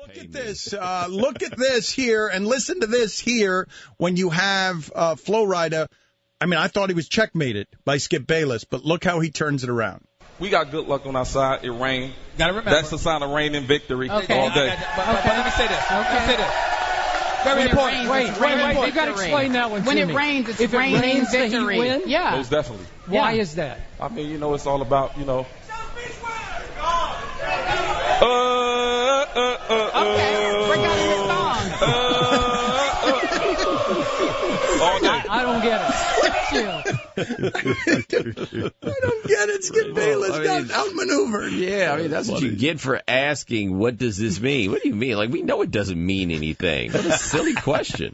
Look at this. Look at this here, and listen to this here when you have Flo Rida. I mean, I thought he was checkmated by Skip Bayless, but look how he turns it around. We got good luck on our side. It rained. Gotta remember. That's the sign of rain and victory all day. But let me say this. Very important. Wait. You got to explain that one to me. When it rains, it's if rain it rains, and victory. He win? Yeah. Most definitely. Why is that? I mean, it's all about, Okay, break out in song. all day. I don't get it. I don't get it. Skip Bayless got outmaneuvered. Yeah, I mean, that's what you get for asking, what does this mean? What do you mean? Like, we know it doesn't mean anything. What a silly question.